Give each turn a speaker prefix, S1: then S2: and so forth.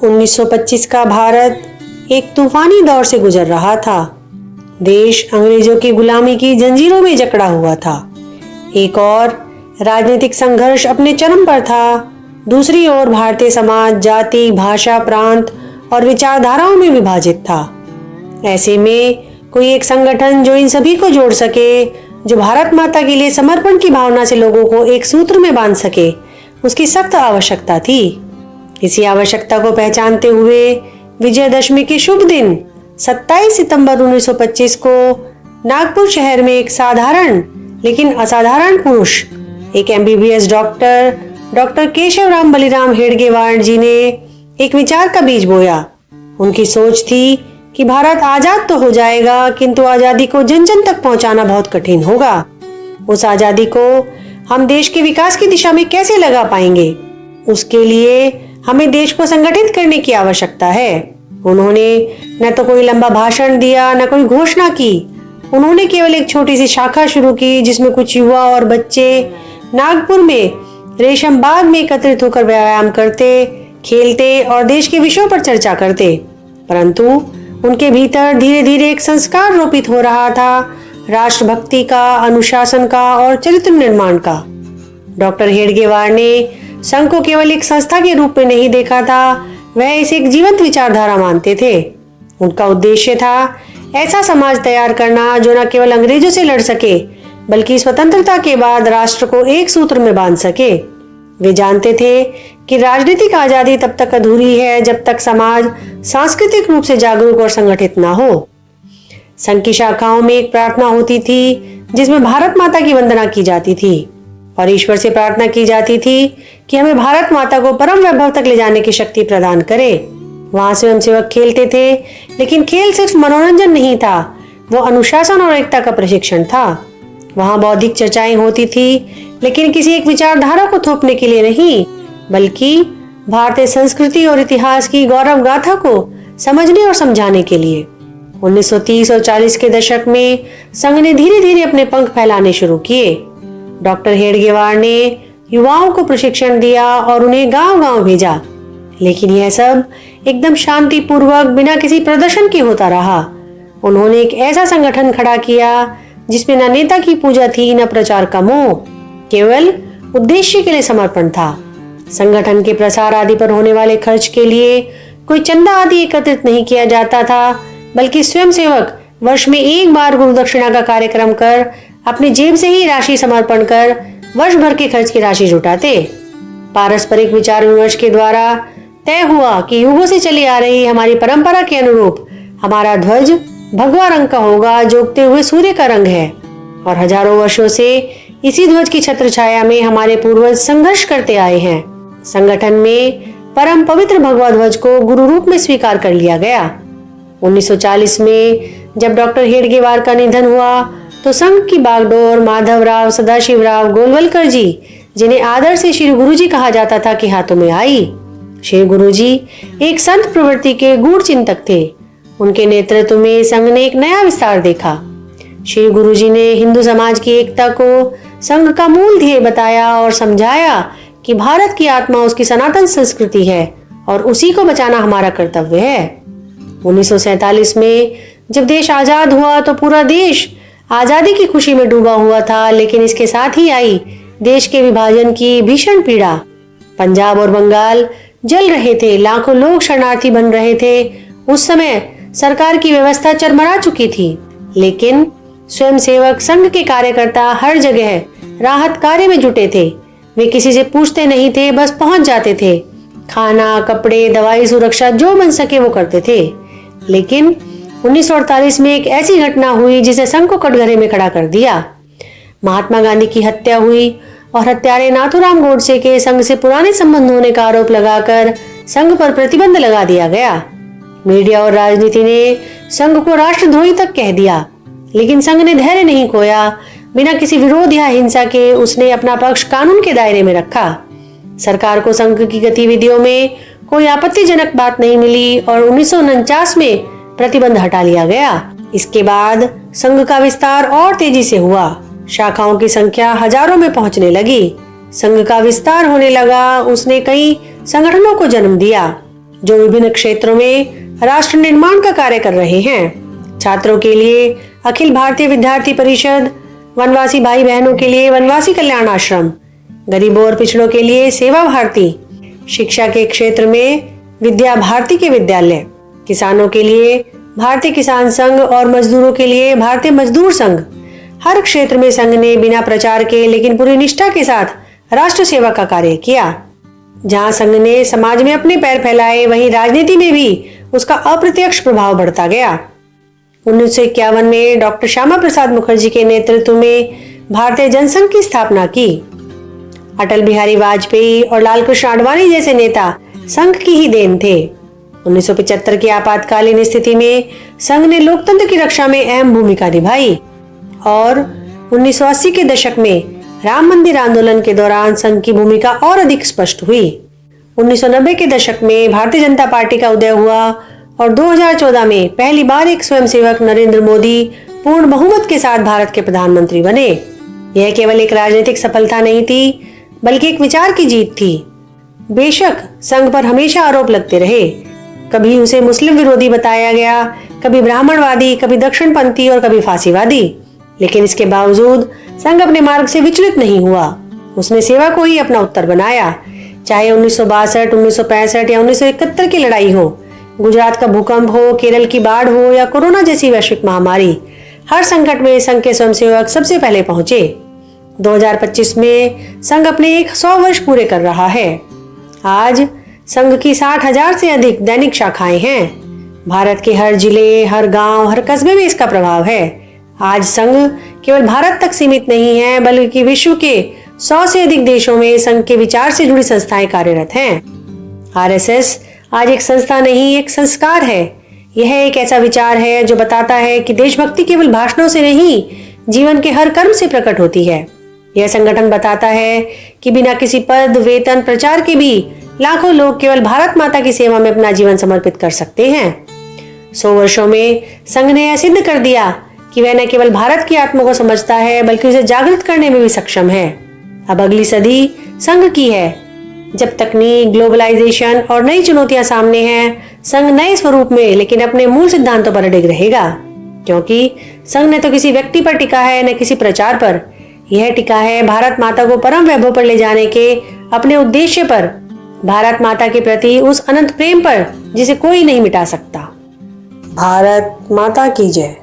S1: 1925 का भारत एक तूफानी दौर से गुजर रहा था। देश अंग्रेजों की गुलामी की जंजीरों में जकड़ा हुआ था। एक और राजनीतिक संघर्ष अपने चरम पर था। दूसरी ओर भारतीय समाज जाति, भाषा, प्रांत और विचारधाराओं में विभाजित था। ऐसे में कोई एक संगठन जो इन सभी को जोड़ सके, जो भारत माता के लिए समर्पण की भावना से लोगों को एक सूत्र में बांध सके, उसकी सख्त आवश्यकता थी। इसी आवश्यकता को पहचानते हुए विजयदशमी के शुभ दिन 27 सितंबर 1925 को नागपुर शहर में एक साधारण लेकिन असाधारण पुरुष, एक एमबीबीएस डॉक्टर केशवराम बलिराम हेडगेवार जी ने एक विचार का बीज बोया। उनकी सोच थी कि भारत आजाद तो हो जाएगा, किंतु आजादी को जन जन तक पहुंचाना बहुत कठिन होगा। उस आजादी को हम देश के विकास की दिशा में कैसे लगा पाएंगे? उसके लिए हमें देश को संगठित करने की आवश्यकता है। उन्होंने न तो कोई लंबा भाषण दिया, न कोई घोषणा की। उन्होंने केवल एक छोटी सी शाखा शुरू की, जिसमें कुछ युवा और बच्चे नागपुर में रेशम बाग में एकत्रित होकर व्यायाम करते, खेलते और देश के विषयों पर चर्चा करते। परंतु उनके भीतर धीरे धीरे एक संस्कार रोपित हो रहा था, राष्ट्रभक्ति का, अनुशासन का और चरित्र निर्माण का। डॉक्टर हेडगेवार ने संघ को केवल एक संस्था के रूप में नहीं देखा था, वह इसे एक जीवंत विचारधारा मानते थे। उनका उद्देश्य था ऐसा समाज तैयार करना जो न केवल अंग्रेजों से लड़ सके, बल्कि स्वतंत्रता के बाद राष्ट्र को एक सूत्र में बांध सके। वे जानते थे कि राजनीतिक आजादी तब तक अधूरी है जब तक समाज सांस्कृतिक रूप से जागरूक और संगठित ना हो। संघ की शाखाओं में एक प्रार्थना होती थी जिसमें भारत माता की वंदना की जाती थी और ईश्वर से प्रार्थना की जाती थी कि हमें भारत माता को परम वैभव तक ले जाने की शक्ति प्रदान करे। वहां स्वयंसेवक खेलते थे, लेकिन खेल सिर्फ मनोरंजन नहीं था, वो अनुशासन और एकता का प्रशिक्षण था। वहां बौद्धिक चर्चाएं होती थी, लेकिन किसी एक विचारधारा को थोपने के लिए नहीं, बल्कि भारतीय संस्कृति और इतिहास की गौरव गाथा को समझने और समझाने के लिए। 1930 और 40 के दशक में संघ ने धीरे धीरे अपने पंख फैलाने शुरू किए। डॉक्टर हेडगेवार ने युवाओं को प्रशिक्षण दिया और उन्हें गांव-गांव भेजा, लेकिन यह सब एकदम शांतिपूर्वक बिना किसी प्रदर्शन के होता रहा। उन्होंने एक ऐसा संगठन खड़ा किया जिसमें न नेता की पूजा थी, न प्रचार का मोह, केवल उद्देश्य के लिए समर्पण था। संगठन के प्रसार आदि पर होने वाले खर्च के लिए कोई चंदा आदि एकत्रित नहीं किया जाता था, बल्कि स्वयंसेवक वर्ष में एक बार गुरु दक्षिणा का कार्यक्रम कर अपनी जेब से ही राशि समर्पण कर वर्ष भर के खर्च की राशि जुटाते। पारस्परिक विचार विमर्श के द्वारा तय हुआ कि युगों से चली आ रही हमारी परंपरा के अनुरूप हमारा ध्वज भगवा रंग का होगा, जो उगते हुए सूर्य का रंग है, और हजारों वर्षों से इसी ध्वज की छत्र छाया में हमारे पूर्वज संघर्ष करते आए हैं। संगठन में परम पवित्र भगवा ध्वज को गुरु रूप में स्वीकार कर लिया गया। 1940 में जब डॉक्टर हेडगेवार का निधन हुआ तो संघ की बागडोर माधवराव सदाशिवराव गोलवलकर जी, जिन्हें आदर से श्री गुरुजी कहा जाता था, के हाथों में आई। श्री गुरुजी एक संत प्रवृत्ति के गूढ़ चिंतक थे। उनके नेतृत्व में संघ ने एक नया विस्तार देखा। श्री गुरुजी ने हिंदू समाज की एकता को संघ का मूल ध्येय बताया और समझाया कि भारत की आत्मा उसकी सनातन संस्कृति है और उसी को बचाना हमारा कर्तव्य है। 1947 में जब देश आजाद हुआ तो पूरा देश आजादी की खुशी में डूबा हुआ था, लेकिन इसके साथ ही आई देश के विभाजन की भीषण पीड़ा। पंजाब और बंगाल जल रहे थे, लाखों लोग शरणार्थी बन रहे थे। उस समय सरकार की व्यवस्था चरमरा चुकी थी, लेकिन स्वयंसेवक संघ के कार्यकर्ता हर जगह राहत कार्य में जुटे थे। वे किसी से पूछते नहीं थे, बस पहुंच जाते थे। खाना, कपड़े, दवाई, सुरक्षा जो बन सके वो करते थे। लेकिन 1948 में एक ऐसी घटना हुई जिसे संघ को कटघरे में खड़ा कर दिया। महात्मा गांधी की हत्या हुई और हत्यारे नाथूराम गोडसे के संघ से पुराने संबंध होने का आरोप लगाकर संघ पर प्रतिबंध लगा दिया गया। मीडिया और राजनीति ने संघ को राष्ट्रद्रोही तक कह दिया, लेकिन संघ ने धैर्य नहीं खोया। बिना किसी विरोध या हिंसा के उसने अपना पक्ष कानून के दायरे में रखा। सरकार को संघ की गतिविधियों में कोई आपत्तिजनक बात नहीं मिली और 1949 में प्रतिबंध हटा लिया गया। इसके बाद संघ का विस्तार और तेजी से हुआ। शाखाओं की संख्या हजारों में पहुंचने लगी। संघ का विस्तार होने लगा, उसने कई संगठनों को जन्म दिया। जो विभिन्न क्षेत्रों में राष्ट्र निर्माण का कार्य कर रहे हैं। छात्रों के लिए अखिल भारतीय विद्यार्थी परिषद, वनवासी भाई बहनों के लिए वनवासी कल्याण आश्रम, गरीबों और पिछड़ों के लिए सेवा भारती, शिक्षा के क्षेत्र में विद्या भारती के विद्यालय, किसानों के लिए भारतीय किसान संघ और मजदूरों के लिए भारतीय मजदूर संघ। हर क्षेत्र में संघ ने बिना प्रचार के लेकिन पूरी निष्ठा के साथ राष्ट्र सेवा का कार्य किया। जहां संघ ने समाज में अपने पैर फैलाए, वहीं राजनीति में भी उसका अप्रत्यक्ष प्रभाव बढ़ता गया। 1951 में डॉक्टर श्यामा प्रसाद मुखर्जी के नेतृत्व में भारतीय जनसंघ की स्थापना की। अटल बिहारी वाजपेयी और लालकृष्ण आडवाणी जैसे नेता संघ की ही देन थे। 1975 की आपातकालीन स्थिति में संघ ने लोकतंत्र की रक्षा में अहम भूमिका निभाई और 1980 के दशक में राम मंदिर आंदोलन के दौरान संघ की भूमिका और अधिक स्पष्ट हुई। 1990 के दशक में भारतीय जनता पार्टी का उदय हुआ और 2014 में पहली बार एक स्वयंसेवक नरेंद्र मोदी पूर्ण बहुमत के साथ भारत के प्रधानमंत्री बने। यह केवल एक राजनीतिक सफलता नहीं थी, बल्कि एक विचार की जीत थी। बेशक संघ पर हमेशा आरोप लगते रहे, कभी उसे मुस्लिम विरोधी बताया गया, कभी ब्राह्मणवादी, कभी दक्षिणपंथी और कभी फांसीवादी, लेकिन इसके बावजूद संघ अपने मार्ग से विचलित नहीं हुआ। उसने सेवा को ही अपना उत्तर बनाया। चाहे 1962, 1965 या 1971 की लड़ाई हो, गुजरात का भूकंप हो, केरल की बाढ़ हो या कोरोना जैसी वैश्विक महामारी, हर संकट में संघ के स्वयंसेवक सबसे पहले पहुंचे। 2025 में संघ अपने 100 वर्ष पूरे कर रहा है। आज संघ की 60,000 से अधिक दैनिक शाखाएं हैं। भारत के हर जिले, हर गांव, हर कस्बे में इसका प्रभाव है। आज संघ केवल भारत तक सीमित नहीं है, बल्कि विश्व के 100 से अधिक देशों में संघ के विचार से जुड़ी संस्थाएं कार्यरत हैं। आरएसएस आज एक संस्था नहीं, एक संस्कार है। यह एक ऐसा विचार है जो बताता है कि देशभक्ति केवल भाषणों से नहीं, जीवन के हर कर्म से प्रकट होती है। यह संगठन बताता है कि बिना किसी पद, वेतन, प्रचार के भी लाखों लोग केवल भारत माता की सेवा में अपना जीवन समर्पित कर सकते हैं। 100 वर्षों में संघ ने यह सिद्ध कर दिया कि वह न केवल भारत की आत्मा को समझता है, बल्कि उसे जागृत करने में भी सक्षम है। अब अगली सदी संघ की है। जब तकनीक, ग्लोबलाइजेशन और नई चुनौतियां सामने हैं, संघ नए स्वरूप में लेकिन अपने मूल सिद्धांतों पर अडिग रहेगा, क्योंकि संघ न तो किसी व्यक्ति पर टिका है, न किसी प्रचार पर। यह टिका है भारत माता को परम वैभव पर ले जाने के अपने उद्देश्य पर, भारत माता के प्रति उस अनंत प्रेम पर जिसे कोई नहीं मिटा सकता। भारत माता की जय।